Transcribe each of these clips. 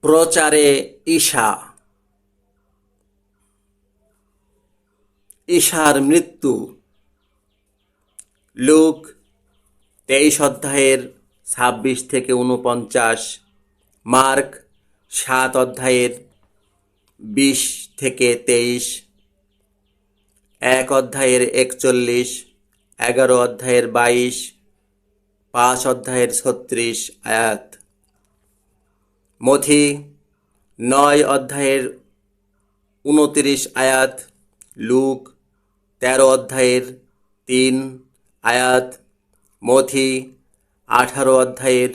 প্রচারে ঈশা। ঈশার মৃত্যু। লুক 23 অধ্যায়ের 26 থেকে 49, মার্ক 7 অধ্যায়ের 20 থেকে 23, 1 অধ্যায়ের 41, 11 অধ্যায়ের 22, 5 অধ্যায়ের 36 আয়াত। মথি 9 অধ্যায়ের 29 আয়াত, লুক 13 অধ্যায়ের 3 আয়াত, মথি 18 অধ্যায়ের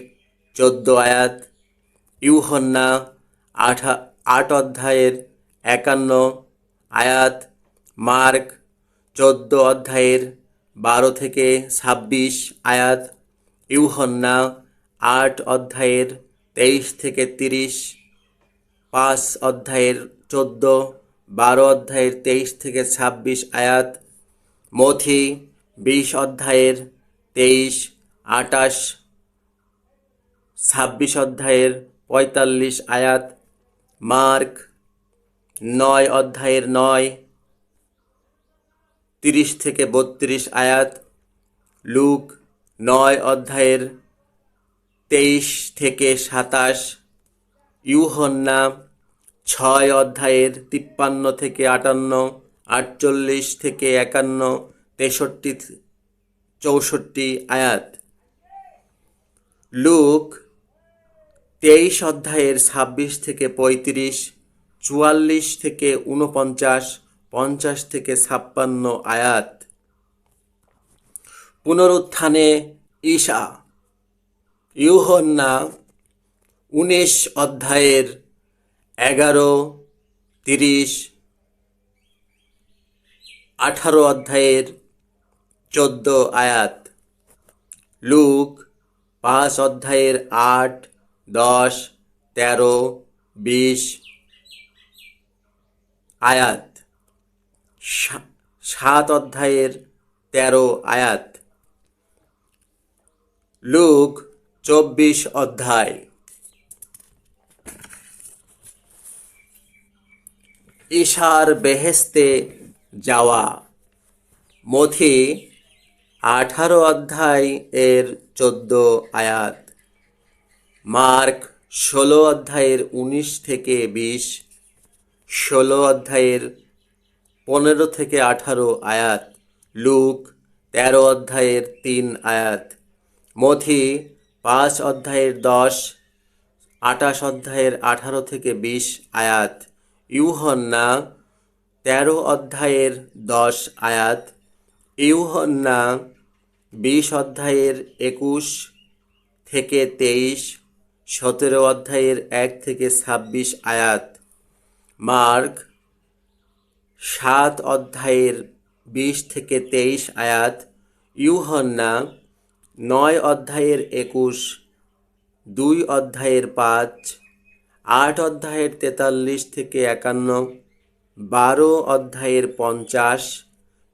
14 আয়াত, ইউহন্না 8 অধ্যায়ের 51 আয়াত, মার্ক 14 অধ্যায়ের 12 থেকে 26 আয়াত, ইউহন্না 8 অধ্যায়ের 23 থেকে 30, 5 অধ্যায়ের 14, 12 অধ্যায়ের 23 থেকে 26 আয়াত, মথি 20 অধ্যায়ের 23, 28, 26 অধ্যায়ের 45 আয়াত, মার্ক 9 অধ্যায়ের 9, 30 থেকে 32 আয়াত, লুক 9 অধ্যায়ের 23 থেকে 27, ইউহন্না 6 অধ্যায়ের 53 থেকে 58, 48 থেকে 51, 63, 64 আয়াত, লুক 23 অধ্যায়ের 26 থেকে 35, 44 থেকে 49, 50 থেকে 56 আয়াত। পুনরুত্থানে ঈশা। ইউহন্না 19 অধ্যায়ের 11, 30, 18 অধ্যায়ের 14 আয়াত, লুক 5 অধ্যায়ের 8, 10, 13, 20 আয়াত, 7 অধ্যায়ের 13 আয়াত, লুক 24 অধ্যায়। ঈশার বেহেশতে যাওয়া। মথি 18 অধ্যায় এর 14 আয়াত, মার্ক 16 অধ্যায়ের 19 থেকে 20, 16 অধ্যায়ের 15 থেকে 18 আয়াত, লুক 13 অধ্যায়ের 3 আয়াত, মথি 5 অধ্যায়ের 10, 28 অধ্যায়ের 18 থেকে 20 আয়াত, ইউহন্না 13 অধ্যায়ের 10 আয়াত, ইউহন্না 20 অধ্যায়ের 21 থেকে 23, 17 অধ্যায়ের 1 থেকে 26 আয়াত, মার্ক 7 অধ্যায়ের 20 থেকে 23 আয়াত, ইউহন্না 9 অধ্যায়ের 21, 2 অধ্যায়ের 5, 8 অধ্যায়ের 43 থেকে 51, 12 অধ্যায়ের 50,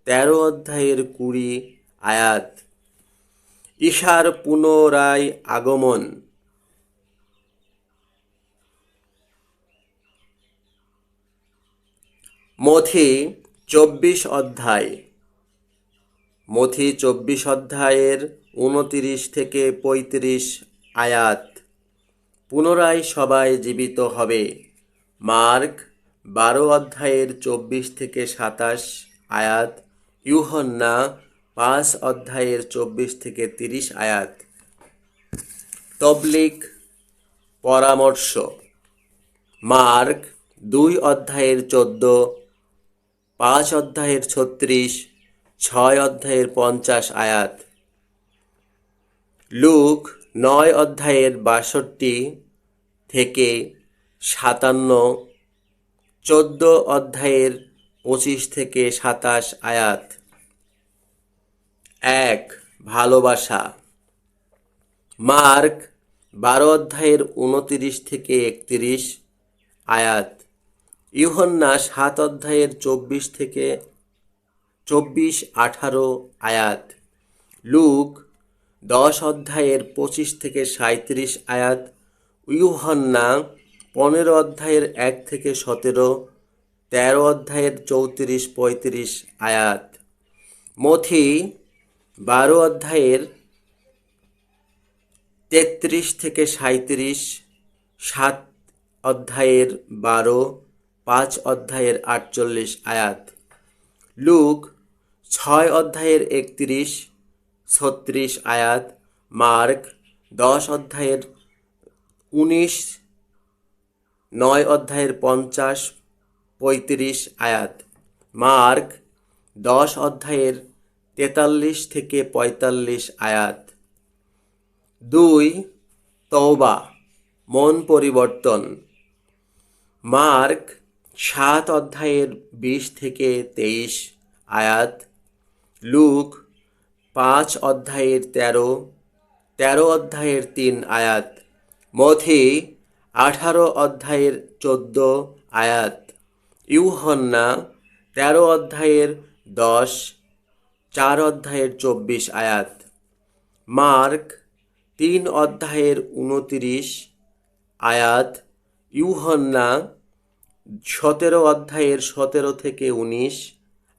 13 অধ্যায়ের 20 আয়াত। ঈশার পুনরায় আগমন। মথি 24 অধ্যায়। মথি 24 অধ্যায়ের 29 থেকে 35 আয়াত, পুনরায় সবাই জীবিত হবে। মার্ক 12 অধ্যায়ের 24 থেকে 27 আয়াত, ইউহন্না 5 অধ্যায়ের 24 থেকে 30 আয়াত। তবলিগ পরামর্শ। মার্ক 2 অধ্যায়ের 14, 5 অধ্যায়ের 36, 6 অধ্যায়ের 50 আয়াত, লুক 9 অধ্যায়ের 62 থেকে 57, 14 অধ্যায়ের 25 থেকে 27 আয়াত। 1. ভালোবাসা। মার্ক 12 অধ্যায়ের 29 থেকে 31 আয়াত, ইউহন্না 7 অধ্যায়ের 24 থেকে 18 আয়াত, লুক 10 অধ্যায়ের 25 থেকে 37 আয়াত, ইউহন্না 15 অধ্যায়ের 1 থেকে 17, 13 অধ্যায়ের 34-35 আয়াত। মথি 12 অধ্যায়ের 33 থেকে 37, 7 অধ্যায়ের 12, 5 অধ্যায়ের 48 আয়াত। লুক 6 অধ্যায়ের 31-36 আয়াত। মার্ক 10 অধ্যায়ের 19, 9 অধ্যায়ের 50-35 আয়াত। মার্ক 10 অধ্যায়ের 43 থেকে 45 আয়াত। 2. তওবা, মন পরিবর্তন। মার্ক 7 অধ্যায়ের 20 থেকে 23 আয়াত। লুক 5 অধ্যায়ের 13 অধ্যায়ের 3 আয়াত। মথি 18 অধ্যায়ের 14 আয়াত। ইউহান্না 13 অধ্যায়ের 10, 4 অধ্যায়ের 24 আয়াত। মার্ক 3 অধ্যায়ের 29 আয়াত। ইউহান্না 17 অধ্যায়ের 17 থেকে 19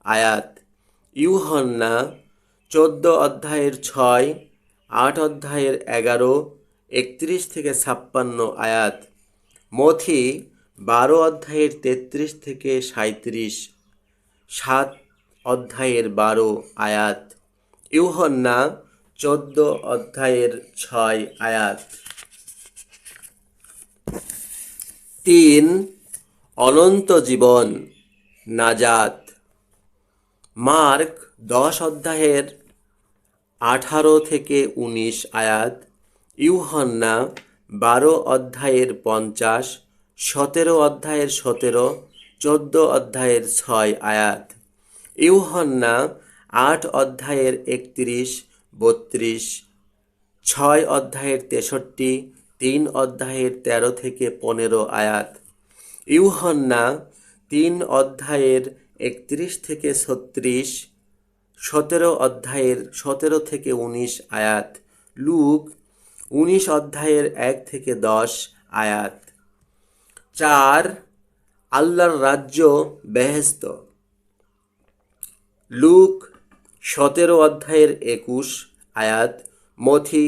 আয়াত। ইউহান্না 14 অধ্যায়ের 6, 8 অধ্যায়ের 11, 31 থেকে 56 আয়াত। মথি 12 অধ্যায়ের 33 থেকে 37, 7 অধ্যায়ের 12 আয়াত। ইউহান্না 14 অধ্যায়ের 6 আয়াত। 3. অনন্ত জীবন, নাজাত। মার্ক 10 অধ্যায়ের 18 থেকে 19 আয়াত। ইউহান্না 12 অধ্যায়ের 50, 17 অধ্যায়ের 17, 14 অধ্যায়ের 6 আয়াত। ইউহান্না 8 অধ্যায়ের 31-32, 6 অধ্যায়ের 63, 3 অধ্যায়ের 13 থেকে 15 আয়াত। ইউহান্না 3 অধ্যায়ের 31 থেকে 36, 17 অধ্যায়ের 17 থেকে 19 আয়াত। লুক 19 অধ্যায়ের 1 থেকে 10 আয়াত। 4. আল্লাহর রাজ্য, বেহেশত। লুক 17 অধ্যায়ের 21 আয়াত। মথি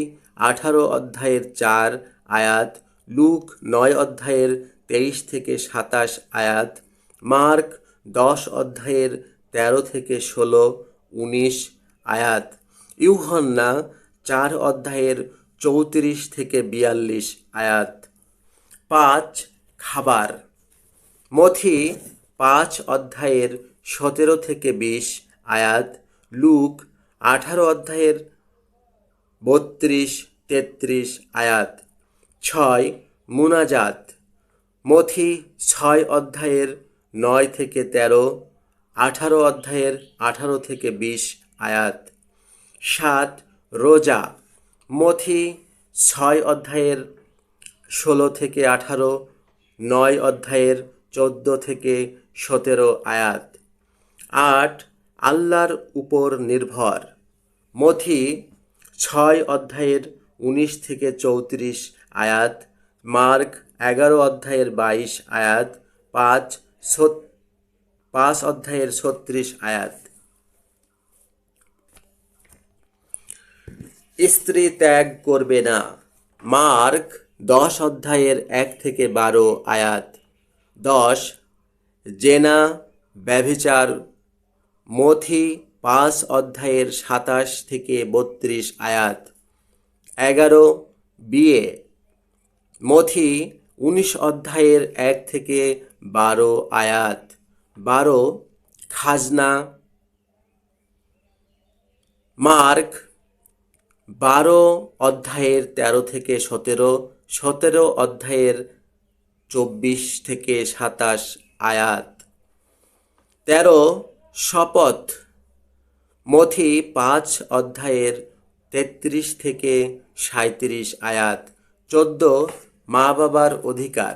18 অধ্যায়ের 4 আয়াত। লুক 9 অধ্যায়ের 23 থেকে 27 আয়াত। মার্ক 10 অধ্যায়ের 13 থেকে 16, 19 আয়াত। ইউহান্না 4 অধ্যায়ের 34 থেকে 42 আয়াত। 5. খাবার। মথি 5 অধ্যায়ের 17 থেকে 20 আয়াত। লুক 18 অধ্যায়ের 32-33 আয়াত। 6. মুনাজাত। মথি 6 অধ্যায়ের 9 থেকে 13, 18 অধ্যায়ের 18 থেকে 20 আয়াত। 7. রোজা। মথি 6 অধ্যায়ের 16 থেকে 18, 9 অধ্যায়ের 14 থেকে 17 আয়াত। 8. আল্লাহর উপর নির্ভর। মথি 6 অধ্যায়ের 19 থেকে 34 আয়াত। মার্ক 11 অধ্যায়ের 22 আয়াত। 5 অধ্যায়ের 36 আয়াত। স্ত্রী ত্যাগ করবে না। মার্ক 10 অধ্যায়ের 1 থেকে 12 আয়াত। 10. জেনা, ব্যভিচার। মথি 5 অধ্যায়ের 27 থেকে 32 আয়াত। 11. বিয়ে। মথি 19 অধ্যায়ের 1 থেকে 12 আয়াত। 12. খাজনা। মার্ক 12 অধ্যায়ের 13 থেকে 17, 17 অধ্যায়ের 24 থেকে 27 আয়াত। 13. শপথ। মথি 5 অধ্যায়ের 33 থেকে 37 আয়াত। 14. মা বাবার অধিকার।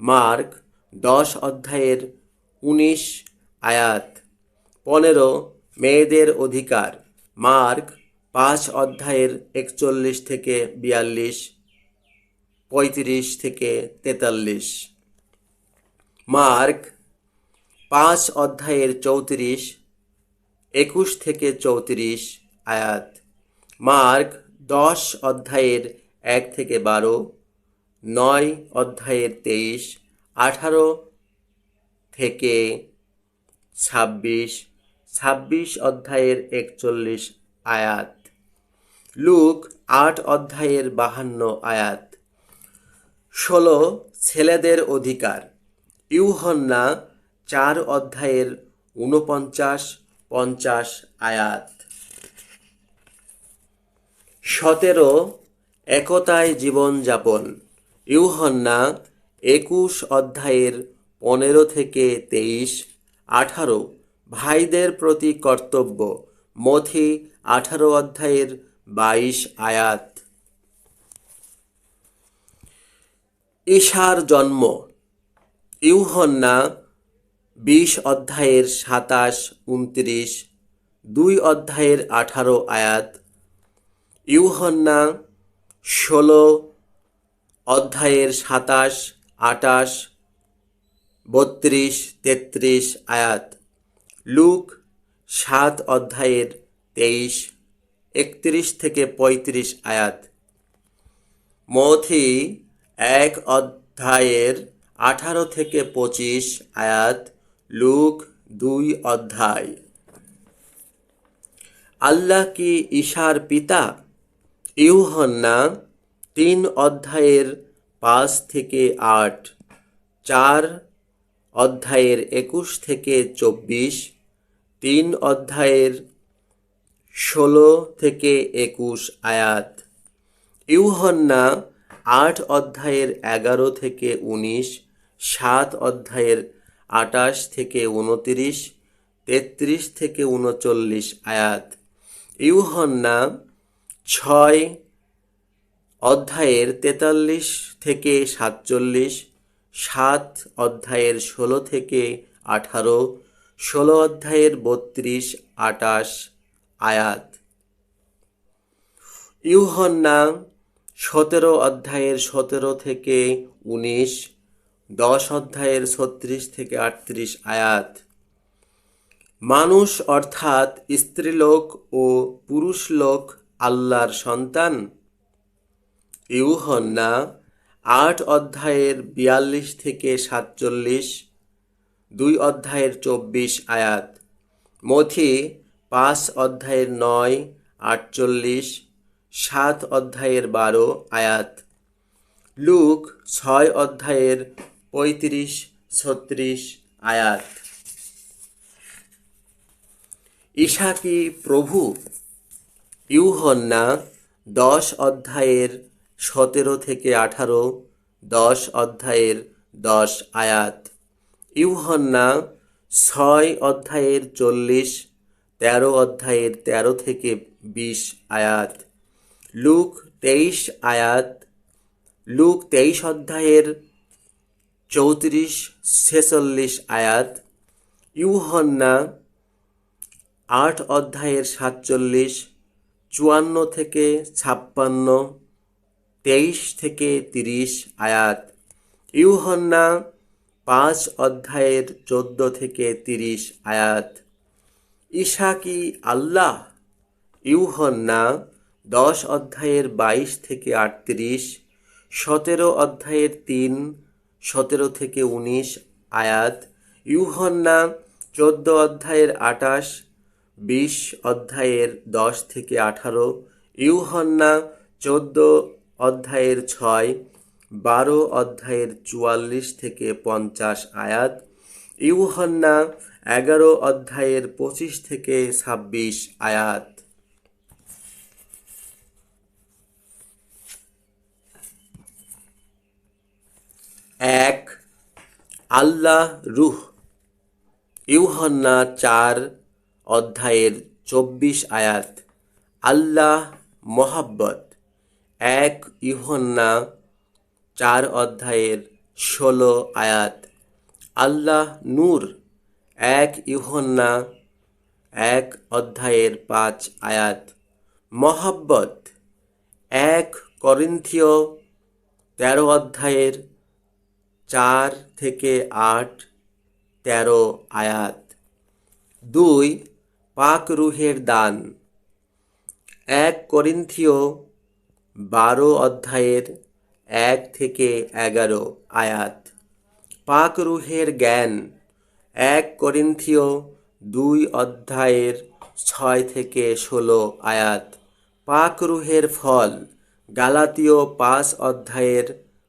মার্ক 10 অধ্যায়ের 19 আয়াত। 15. মেয়েদের অধিকার। মার্ক 5 অধ্যায়ের 41 থেকে 42। 35 থেকে 43। মার্ক 5 অধ্যায়ের 34, 21 থেকে 34 আয়াত। মার্ক 10 অধ্যায়ের 1 থেকে 12, 9 অধ্যায়ের 23, 18 থেকে 26, 26 অধ্যায়ের 41 আয়াত। লুক 8 অধ্যায়ের 52 আয়াত। 16 ছেলেদের অধিকার। ইউহান্না 4 অধ্যায়ের 49-50 আয়াত। 17 একতায় জীবনযাপন। ইউহান্না 21 অধ্যায়ের 15 থেকে 23, 18 ভাইদের প্রতি কর্তব্য। মথি 18 অধ্যায়ের 22 আয়াত। ঈশার জন্ম। ইউহান্না 20 অধ্যায়ের 27-29, 2 অধ্যায়ের 18 আয়াত। ইউহান্না 16 অধ্যায়ের 27, 28, 32, 33 আয়াত। লুক 7 অধ্যায়ের 23, 31 থেকে 35 আয়াত। মথি 1 অধ্যায়ের 18 থেকে 25 আয়াত। লুক 2 অধ্যায়। আল্লাহ কি ঈশার পিতা? ইউহান্না 3 অধ্যায়ের 5 থেকে 8, 4 অধ্যায়ের 21 থেকে 24, 3 অধ্যায়ের 16 থেকে 21 আয়াত। ইউহান্না 8 অধ্যায়ের 11 থেকে 19, 7 অধ্যায়ের 28 থেকে 29, 33 থেকে 39 আয়াত। ইউহান্না 6 অধ্যায়ের 43 থেকে 47, 7 অধ্যায়ের 16 থেকে 18, 16 অধ্যায়ের 32, 28 আয়াত। ইউহান্না 17 অধ্যায়ের 17 থেকে 19, 10 অধ্যায়ের 36 থেকে 38 আয়াত। মানুষ অর্থাৎ স্ত্রীলোক ও পুরুষলোক আল্লাহর সন্তান। ইউহান্না 8 অধ্যায়ের 42 থেকে 47, 2 অধ্যায়ের 24 আয়াত। মথি 5 অধ্যায়ের 9, 48, 7 অধ্যায়ের 12 আয়াত। লুক 6 অধ্যায়ের 35, 36 আয়াত। ঈশা কি প্রভু? ইউহান্না 10 অধ্যায়ের 17 থেকে 18, 10 অধ্যায়ের 10 আয়াত। ইউহান্না 6 অধ্যায়ের 40, 13 অধ্যায়ের 13 থেকে 20 আয়াত। লুক 23 আয়াত। লুক 23 অধ্যায়ের 34-46 আয়াত। ইউহান্না 8 অধ্যায়ের 47, 54 থেকে 56, 23 থেকে 30 আয়াত। ইউহান্না 5 অধ্যায়ের 14 থেকে 30 আয়াত। ঈশা কি আল্লাহ? ইউহান্না 10 অধ্যায়ের 22 থেকে 38, 17 অধ্যায়ের 3, 17 থেকে 19 আয়াত। ইউহান্না 14 অধ্যায়ের 28, 20 অধ্যায়ের 10 থেকে 18। ইউহান্না 14 অধ্যায়ের 6, 12 অধ্যায়ের 44 থেকে 50 আয়াত। ইউহান্না 11 অধ্যায়ের 25 থেকে 26 আয়াত। 1 আল্লাহ রূহ। ইউহান্না 4 অধ্যায়ের 24 আয়াত। আল্লাহ মহাব্বত। 1 ইউহান্না 4 অধ্যায়ের 16 আয়াত। আল্লাহ নূর। 1 ইউহান্না 1 অধ্যায়ের 5 আয়াত। মহাব্বত। 1 করিন্থীয় 13 অধ্যায়ের 4 থেকে 8, 13 আয়াত। 2 পাক রুহের দান। 1 করিন্থীয় 12 অধ্যায়ের 1 থেকে 11 আয়াত। পাক রুহের জ্ঞান। 1 করিন্থীয় 2 অধ্যায়ের 6 থেকে 16 আয়াত। পাক রুহের ফল। গালাতীয় 5 অধ্যায়ের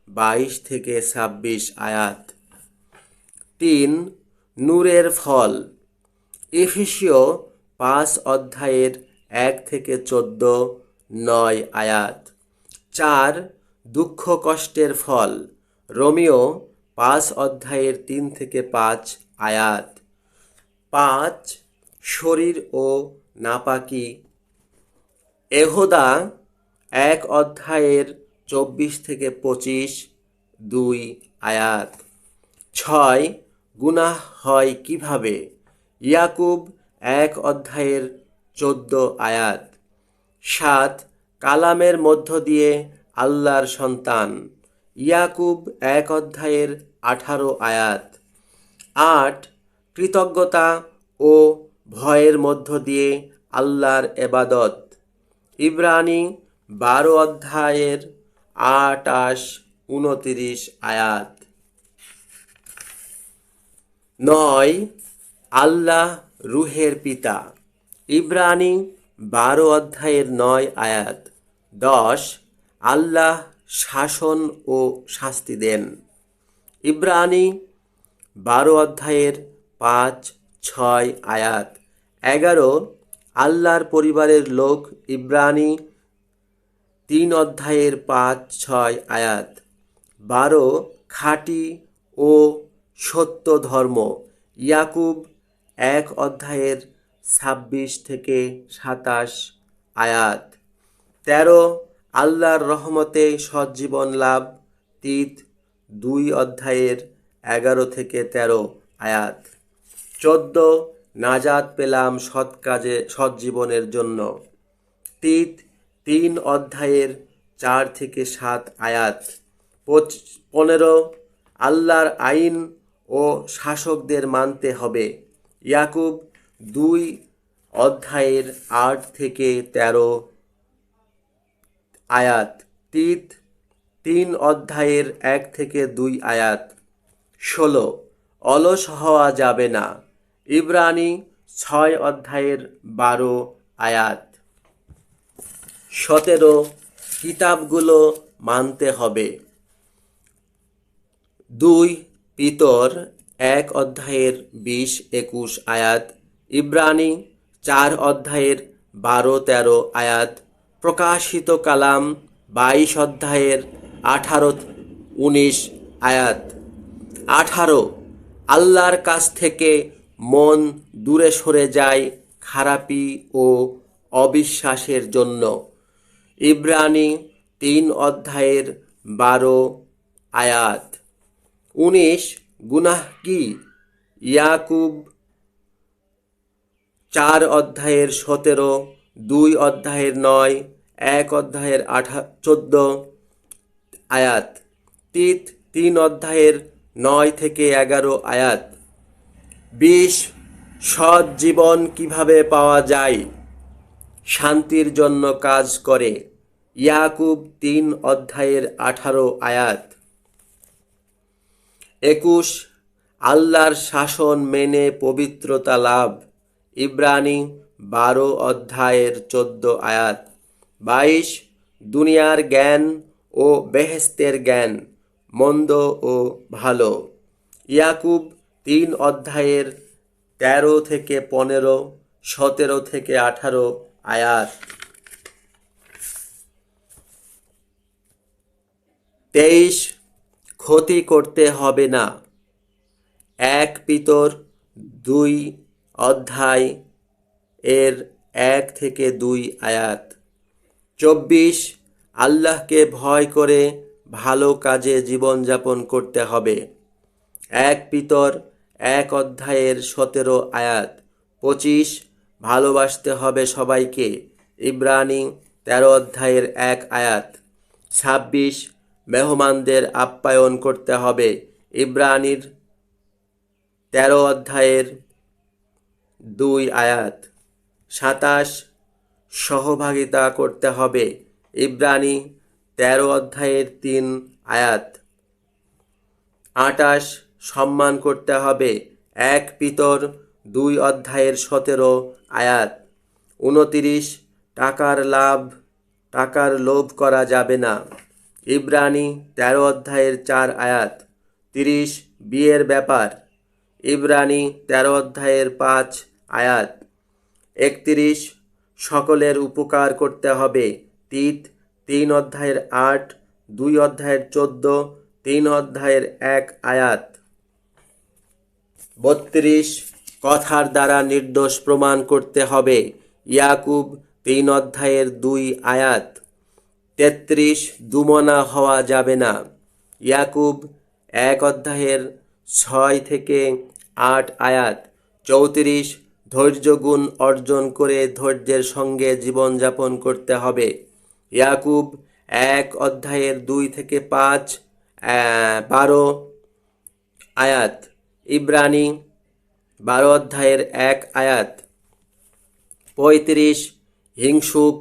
22 থেকে 26 আয়াত। 3 নূরের ফল। এফেসীয় 5 অধ্যায়ের 1 থেকে 14, 9 আয়াত। 4 দুঃখ কষ্টের ফল। রোমীয় 5 অধ্যায়ের 3 থেকে 5 আয়াত। 5 শরীর ও নাপাকি। এহুদা 1 অধ্যায়ের 24 থেকে 25, 2 আয়াত। 6 গুনাহ হয় কিভাবে। ইয়াকুব 1 অধ্যায়ের 14 আয়াত। 7 কালামের মধ্য দিয়ে আল্লাহর সন্তান। ইয়াকুব 1 অধ্যায়ের 18 আয়াত। 8 কৃতজ্ঞতা ও ভয়ের মধ্য দিয়ে আল্লাহর এবাদত। ইব্রানী 12 অধ্যায়ের 28, 29 আয়াত। 9 আল্লাহ রুহের পিতা। ইব্রানী 12 অধ্যায়ের 9 আয়াত। 10 আল্লাহ শাসন ও শাস্তি দেন। ইব্রানী 12 অধ্যায়ের 5, 6 আয়াত। 11 আল্লাহর পরিবারের লোক। ইব্রানী 3 অধ্যায়ের 5, 6 আয়াত। 12 খাঁটি ও সত্য ধর্ম। ইয়াকুব 1 অধ্যায়ের 26 থেকে 27 আয়াত। 13 আল্লাহর রহমতে সজ্জীবন লাভ। তিত 2 অধ্যায়ের 11 থেকে 13 আয়াত। 14 নাজাত পেলাম সৎ কাজে সজ্জীবনের জন্য। তিত 3 অধ্যায়ের 4 থেকে 7 আয়াত। 15 আল্লাহর আইন ও শাসকদের মানতে হবে। ইয়াকুব 2 অধ্যায়ের 8 থেকে 13 আয়াত। তিত 3 অধ্যায়ের 1 থেকে 2 আয়াত। 16 অলস হওয়া যাবে না। ইব্রানী 6 অধ্যায়ের 12 আয়াত। 17 কিতাবগুলো মানতে হবে। 2 পিতর 1 অধ্যায়ের 20-21 আয়াত। ইব্রানী 4 অধ্যায়ের 12-13 আয়াত। প্রকাশিত কালাম 22 অধ্যায়ের 18-19 আয়াত। 18 আল্লাহর কাছ থেকে মন দূরে সরে যায় খারাপি ও অবিশ্বাসের জন্য। ইব্রানী 3 অধ্যায়ের 12 আয়াত। 19 গুনাহ কি। ইয়াকুব 4 অধ্যায়ের 17, 2 অধ্যায়ের 9, 1 অধ্যায়ের 14 আয়াত। তিত 3 অধ্যায়ের 9 থেকে 11 আয়াত। 20 সৎ জীবন কিভাবে পাওয়া যায়। শান্তির জন্য কাজ করে। ইয়াকুব 3 অধ্যায়ের 18 আয়াত। 21 আল্লাহর শাসন মেনে পবিত্রতা লাভ। ইব্রানী 12 অধ্যায়ের 14 আয়াত। 22 দুনিয়ার জ্ঞান ও বেহেশতের জ্ঞান, মন্দ ও ভালো। ইয়াকুব 3 অধ্যায়ের 13 থেকে 15, 17 থেকে 18 আয়াত। 23 ক্ষতি করতে হবে না। 1 পিতর 2 অধ্যায় এর 1 থেকে 2 আয়াত। 24 আল্লাহকে ভয় করে ভালো কাজে জীবনযাপন করতে হবে। 1 পিতর 1 অধ্যায়ের 17 আয়াত। 25 ভালোবাসতে হবে সবাইকে। ইব্রানী 13 অধ্যায়ের 1 আয়াত। 26 মেহমানদের আপ্যায়ন করতে হবে। ইব্রানির 13 অধ্যায়ের 2 আয়াত। 27 সহভাগিতা করতে হবে। ইব্রানি 13 অধ্যায়ের 3 আয়াত। 28 সম্মান করতে হবে। 1 পিতর 2 অধ্যায়ের 17 আয়াত। 29 টাকার লোভ করা যাবে না। ইব্রানি 13 অধ্যায়ের 4 আয়াত। 30 বিয়ের ব্যাপার। ইব্রানি 13 অধ্যায়ের 5 আয়াত। 31 সকলের উপকার করতে হবে। তিত 3 অধ্যায়ের 8, 2 অধ্যায়ের 14, 3 অধ্যায়ের 1 আয়াত। 32 কথার দ্বারা নির্দোষ প্রমাণ করতে হবে। ইয়াকুব 3 অধ্যায়ের 2 আয়াত। 33 দুমনা হওয়া যাবে না। ইয়াকুব 1 অধ্যায়ের 6 থেকে 8 আয়াত। 34 ধৈর্যগুণ অর্জন করে ধৈর্যের সঙ্গে জীবনযাপন করতে হবে। ইয়াকুব 1 অধ্যায়ের 2 থেকে 5, 12 আয়াত। ইব্রানি 12 অধ্যায়ের 1 আয়াত। 35 হিংসুক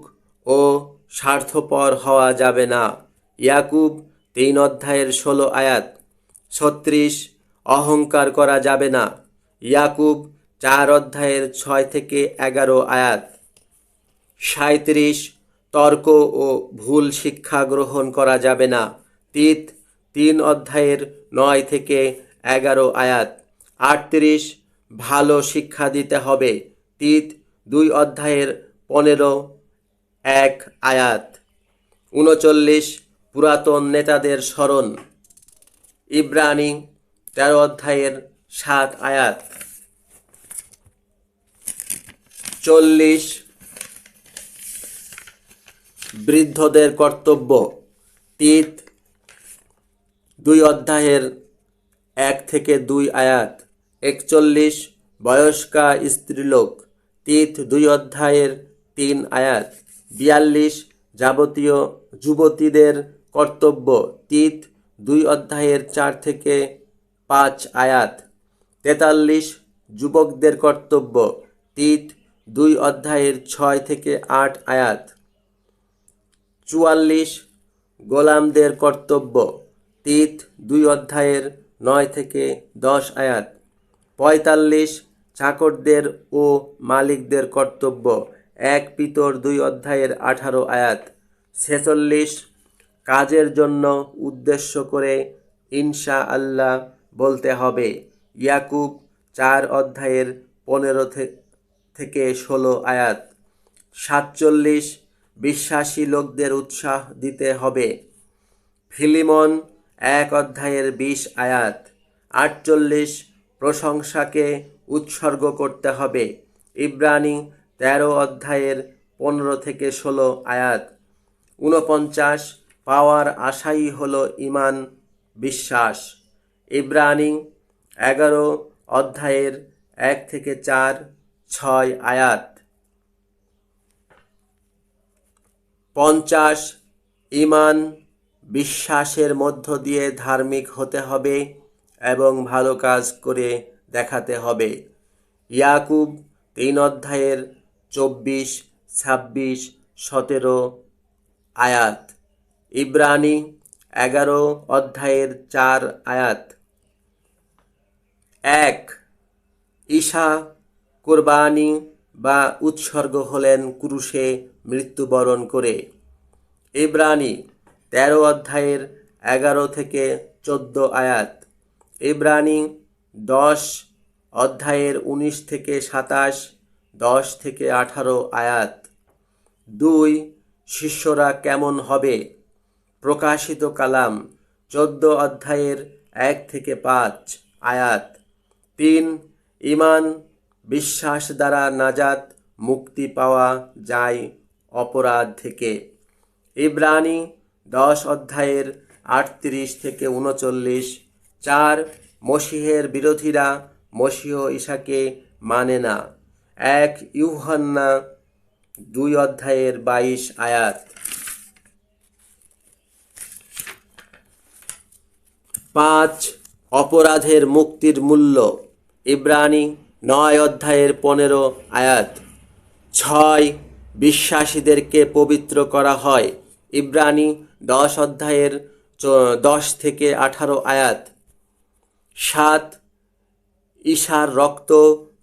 ও স্বার্থপর হওয়া যাবে না। ইয়াকুব 3 অধ্যায়ের 16 আয়াত। 36 অহংকার করা যাবে না। ইয়াকুব 4 অধ্যায়ের 6 থেকে 11 আয়াত। 37 তর্ক ও ভুল শিক্ষা গ্রহণ করা যাবে না। তিত 3 অধ্যায়ের 9 থেকে 11 আয়াত। 38 ভালো শিক্ষা দিতে হবে। তিত 2 অধ্যায়ের 15 1 আয়াত। 39 পুরাতন নেতাদের স্মরণ। ইব্রানি 13 অধ্যায়ের 7 আয়াত। 40 বৃদ্ধদের কর্তব্য। তিত 2 অধ্যায়ের 1 থেকে 2 আয়াত। 41 বয়স্কা স্ত্রীলোক। তিত 2 অধ্যায়ের 3 আয়াত। 42 যাবতীয় যুবতীদের কর্তব্য। তিত 2 অধ্যায়ের 4 থেকে 5 আয়াত। 43 যুবকদের কর্তব্য। তিত 2 অধ্যায়ের 6 থেকে 8 আয়াত। 44 গোলামদের কর্তব্য। তিত 2 অধ্যায়ের 9 থেকে 10 আয়াত। 45 চাকরদের ও মালিকদের কর্তব্য। 1 পিতর 2 অধ্যায়ের 18 আয়াত। 46 কাজের জন্য উদ্দেশ্য করে ইনশা আল্লাহ বলতে হবে। ইয়াকুব 4 অধ্যায়ের 15 থেকে 16 আয়াত। 47 বিশ্বাসী লোকদের উৎসাহ দিতে হবে। ফিলিমন 1 অধ্যায়ের 20 আয়াত। 48 প্রশংসাকে উৎসর্গ করতে হবে। ইব্রানি 13 অধ্যায়ের 15 থেকে 16 আয়াত। 49 পাওয়ার আশাই হলো ঈমান বিশ্বাস। ইব্রানি 11 অধ্যায়ের 1 থেকে 4, 6 আয়াত। 50 ঈমান বিশ্বাসের মধ্য দিয়ে ধার্মিক হতে হবে এবং ভালো কাজ করে দেখাতে হবে। ইয়াকুব 3 অধ্যায়ের 24, 26, 17 আয়াত। ইব্রানি 11 অধ্যায়ের 4 আয়াত। 1 ঈসা কোরবানি বা উৎসর্গ হলেন ক্রুশে মৃত্যুবরণ করে। ইব্রানি 13 অধ্যায়ের 11 থেকে 14 আয়াত। ইব্রানি 10 অধ্যায়ের 19 থেকে 27, 10 থেকে 18 আয়াত। 2 শিষ্যরা কেমন হবে। প্রকাশিত কালাম 14 অধ্যায়ের 1 থেকে 5 আয়াত। 3 ঈমান বিশ্বাস দ্বারা নাজাত মুক্তি পাওয়া যায় অপরাধ থেকে। ইব্রানি 10 অধ্যায়ের 38 থেকে 39। 4 মসীহের বিরোধীরা মসীহ ঈসাকে মানে না। 1 ইউহান্না 2 অধ্যায়ের 22 আয়াত। 5 অপরাধের মুক্তির মূল্য, ইব্রানি 9 অধ্যায়ের 15 আয়াত। 6 বিশ্বাসীদেরকে পবিত্র করা হয়, ইব্রানি 10 অধ্যায়ের 10 থেকে 18 আয়াত। 7 ঈশার রক্ত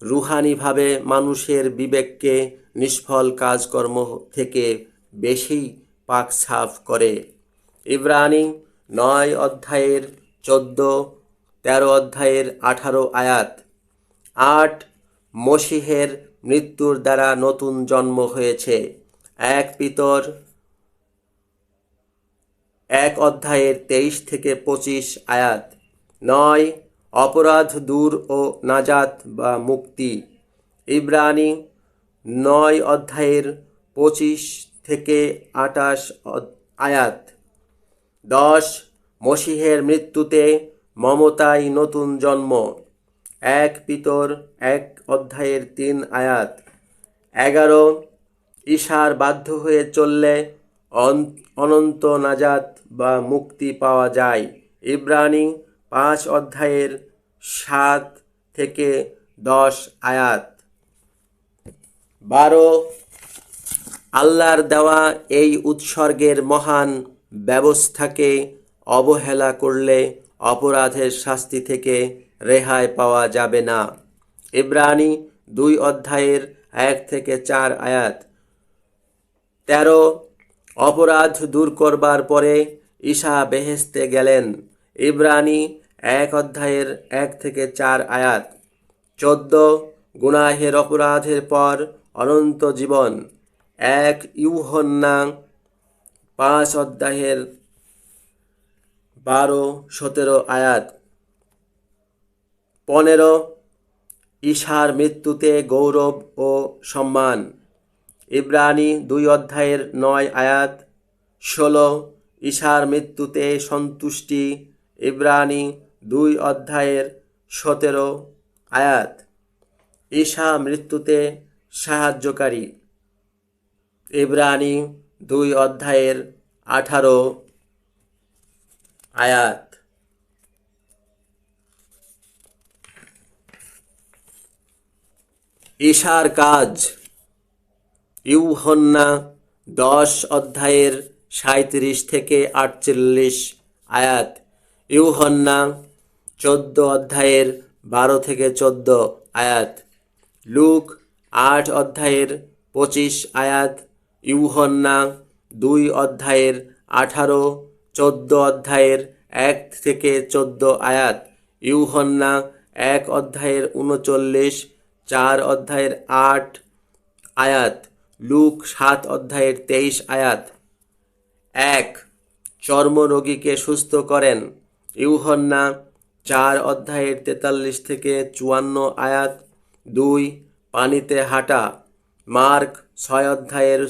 রুহানিভাবে মানুষের বিবেককে নিষ্ফল কাজকর্ম থেকে বেশি পাক সাফ করে, ইব্রানি 9 অধ্যায়ের 14, 13 অধ্যায়ের 18 আয়াত। 8 মসীহের মৃত্যুর দ্বারা নতুন জন্ম হয়েছে, 1 পিতর 1 অধ্যায়ের 23 থেকে 25 আয়াত। 9 অপরাধ দূর ও নাজাত বা মুক্তি, ইব্রানি 9 অধ্যায়ের 25 থেকে 28 আয়াত। 10 মসীহের মৃত্যুতে মমতায় নতুন জন্ম, 1 পিতর 1 অধ্যায়ের 3 আয়াত। 11 ঈশার বাধ্য হয়ে চললে অনন্ত নাজাত বা মুক্তি পাওয়া যায়, ইব্রানি 5 অধ্যায়ের 7 থেকে 10 আয়াত। 12 আল্লাহর দেওয়া এই উৎসর্গের মহান ব্যবস্থাকে অবহেলা করলে অপরাধের শাস্তি থেকে রেহাই পাওয়া যাবে না, ইব্রানি 2 অধ্যায়ের 1 থেকে 4 আয়াত। 13 অপরাধ দূর করবার পরে ঈশা বেহেশতে গেলেন, ইব্রানি 1 অধ্যায়ের 1 থেকে 4 আয়াত। 14 গুনাহের অপরাধের পর অনন্ত জীবন, 1 ইউহন্না 5 অধ্যায়ের 12-17 আয়াত। 15 ঈশার মৃত্যুতে গৌরব ও সম্মান, ইব্রানি 2 অধ্যায়ের 9 আয়াত। 16 ঈশার মৃত্যুতে সন্তুষ্টি, ইব্রানি 2 অধ্যায়ের 17 আয়াত। ঈশা মৃত্যুতে সাহায্যকারী, ইব্রানি 2 অধ্যায়ের 18 আয়াত। ঈশার কাজ, ইউহন্না 10 অধ্যায়ের 37 থেকে 48 আয়াত, ইউহন্না 14 অধ্যায়ের 12 থেকে 14 আয়াত, লুক 8 অধ্যায়ের 25 আয়াত, ইউহন্না 2 অধ্যায়ের 18, 14 অধ্যায়ের 1 থেকে 14 আয়াত, ইউহন্না 1 অধ্যায়ের 39, 4 অধ্যায়ের 8 আয়াত, লুক 7 অধ্যায়ের 23 আয়াত। 1 চর্মরোগীকে সুস্থ করেন, ইউহন্না 4 অধ্যায়ের 43 থেকে 54 আয়াত। 2 পানিতে হাঁটা, মার্ক 6 অধ্যায়ের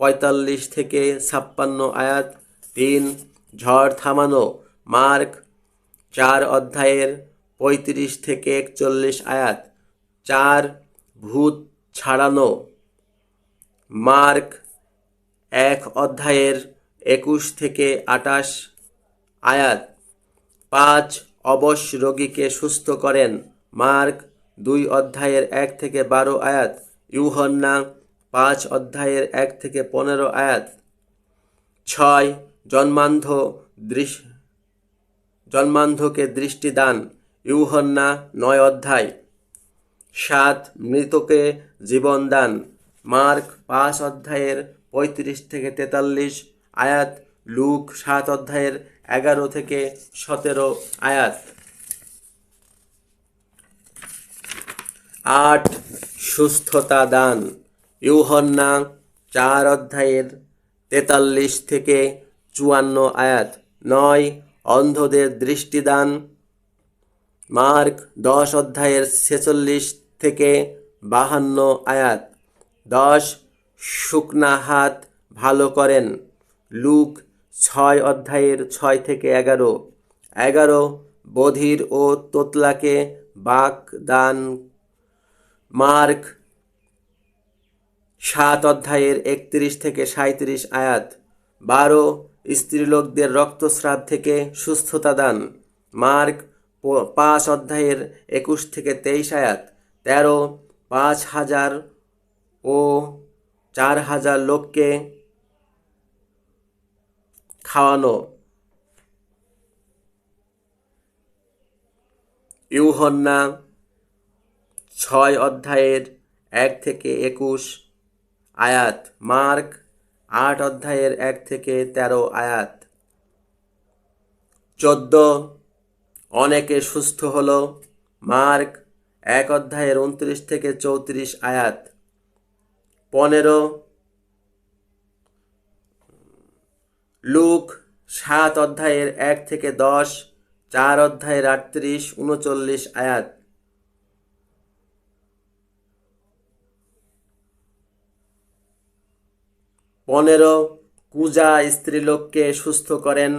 45 থেকে 56 আয়াত। 3 ঝড় থামানো, মার্ক 4 অধ্যায়ের 35 থেকে 41 আয়াত। 4 ভূত ছাড়ানো, মার্ক 1 অধ্যায়ের 21 থেকে 28 আয়াত। 5 অবশ রোগীকে সুস্থ করেন, মার্ক 2 অধ্যায়ের 1 থেকে 12 আয়াত, ইউহন্না 5 অধ্যায়ের 1 থেকে 15 আয়াত। 6 জন্মান্ধকে দৃষ্টিদান, ইউহন্না 9 অধ্যায়। 7 মৃতকে জীবন দান, মার্ক 5 অধ্যায়ের 35 থেকে 43 আয়াত, লুক 7 অধ্যায়ের 11 থেকে 17 আয়াত। 8 সুস্থতা দান, ইউহন্না 4 অধ্যায়ের 43 থেকে 54 আয়াত। 9 অন্ধদের দৃষ্টিদান, মার্ক 10 অধ্যায়ের 46 থেকে 52 আয়াত। 10 শুকনা হাত ভালো করেন, লুক 6 অধ্যায়ের 6 থেকে 11। 11 বধির ও তোতলাকে বাক দান, মার্ক 7 অধ্যায়ের 31 থেকে 37 আয়াত। 12 স্ত্রীলোকদের রক্তস্রাব থেকে সুস্থতা দান, মার্ক 5 অধ্যায়ের 21 থেকে 23 আয়াত। 13 5,000 ও 4,000 লোককে খাওয়ানো। ইউহান্না 6 অধ্যায়ের 1 থেকে 21 আয়াত। মার্ক 8 অধ্যায়ের 1 থেকে 13 আয়াত। 14 অনেকে সুস্থ হলো। মার্ক 1 অধ্যায়ের 29 থেকে 34 আয়াত। 15 লুক 7 অধ্যায়ের 1 থেকে 10, 4 অধ্যায়ের 38, 39 আয়াত। 15 কুজা স্ত্রীলোককে সুস্থ করেন।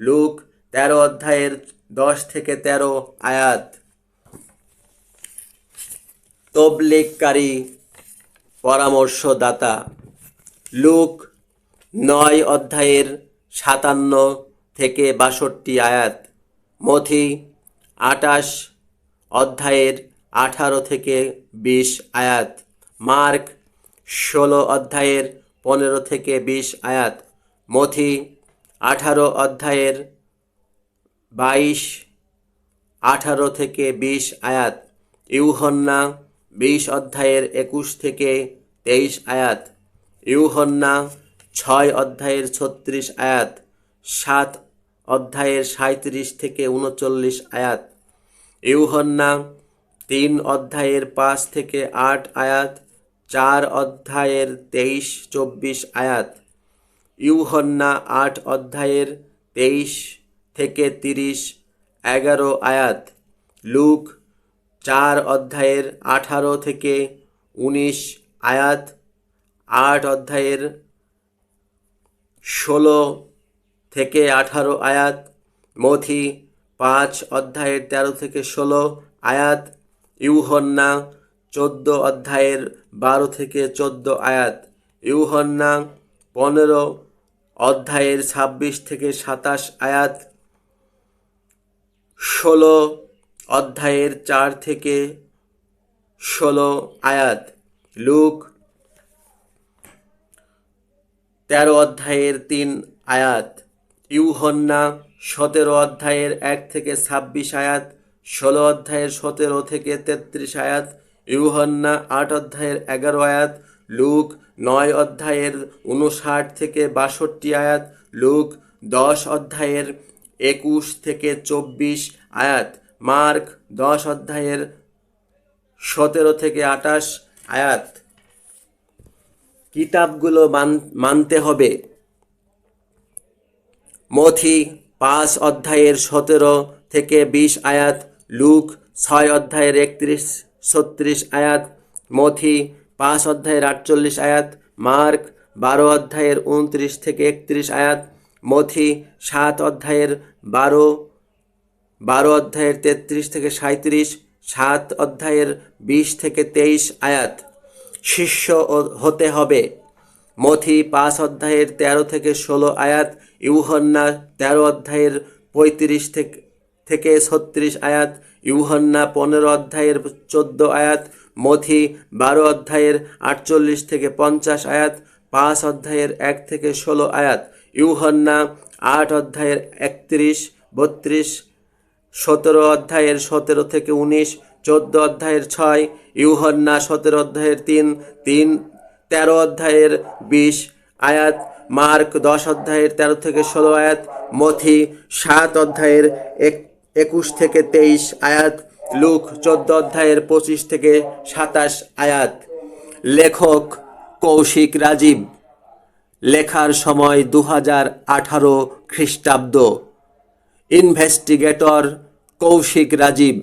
লুক 13 অধ্যায়ের 10 থেকে 13 আয়াত। তবলিগকারী পরামর্শদাতা। লুক 9 অধ্যায়ের 57 থেকে 62 আয়াত। মথি 28 অধ্যায়ের 18 থেকে 20 আয়াত। মার্ক 16 অধ্যায়ের 15 থেকে 20 আয়াত। মথি 18 অধ্যায়ের 18 থেকে 20 আয়াত। ইউহান্না 20 অধ্যায়ের 21 থেকে 23 আয়াত। ইউহান্না 6 অধ্যায়ের 36 আয়াত। 7 অধ্যায়ের 37 থেকে 39 আয়াত। ইউহান্না 3 অধ্যায়ের 5 থেকে 8 আয়াত। 4 অধ্যায়ের 23-24 আয়াত। ইউহান্না 8 অধ্যায়ের 23 থেকে 30, 11 আয়াত। লুক 4 অধ্যায়ের 18 থেকে 19 আয়াত। 8 অধ্যায়ের 16 থেকে 18 আয়াত। মথি 5 অধ্যায়ের 13 থেকে 16 আয়াত। ইউহান্না 14 অধ্যায়ের 12 থেকে 14 আয়াত। ইউহান্না 15 অধ্যায়ের 26 থেকে 27 আয়াত। 16 অধ্যায়ের 4 থেকে 16 আয়াত। লুক 13 অধ্যায়ের 3 আয়াত। ইউহান্না 17 অধ্যায়ের 1 থেকে 26 আয়াত। 16 অধ্যায়ের 17 থেকে 33 আয়াত। ইউহান্না 8 অধ্যায়ের 11 আয়াত। লুক 9 অধ্যায়ের 59 থেকে 62 আয়াত। লুক 10 অধ্যায়ের 21 থেকে 24 আয়াত। মার্ক 10 অধ্যায়ের 17 থেকে 28 আয়াত। কিতাবগুলো মানতে হবে। মথি 5 অধ্যায়ের 17 থেকে 20 আয়াত। লুক 6 অধ্যায়ের 31-36 আয়াত। মথি 5 অধ্যায়ের 48 আয়াত। মার্ক 12 অধ্যায়ের 29 থেকে 31 আয়াত। মথি 7 অধ্যায়ের 12 অধ্যায়ের 33 থেকে 37, 7 অধ্যায়ের 20 থেকে 23 আয়াত। শিষ্য হতে হবে। মথি 5 অধ্যায়ের 13 থেকে 16 আয়াত। ইউহান্না 13 অধ্যায়ের 35 থেকে 36 আয়াত। ইউহান্না 15 অধ্যায়ের 14 আয়াত। মথি 12 অধ্যায়ের 48 থেকে 50 আয়াত। 5 অধ্যায়ের 1 থেকে 16 আয়াত। ইউহান্না 8 অধ্যায়ের 31-32, 17 অধ্যায়ের 17 থেকে 19, 14 অধ্যায়ের 6, ইউহান্না 17 অধ্যায়ের 3, 13 অধ্যায়ের 20 আয়াত। মার্ক 10 অধ্যায়ের 13 থেকে 16 আয়াত। মথি 7 অধ্যায়ের 21 থেকে 23 আয়াত। লুক 14 অধ্যায়ের 25 থেকে 27 আয়াত। লেখক কৌশিক রাজীব। লেখার সময় 2018 খ্রিস্টাব্দ। ইনভেস্টিগেটর কৌশিক রাজীব।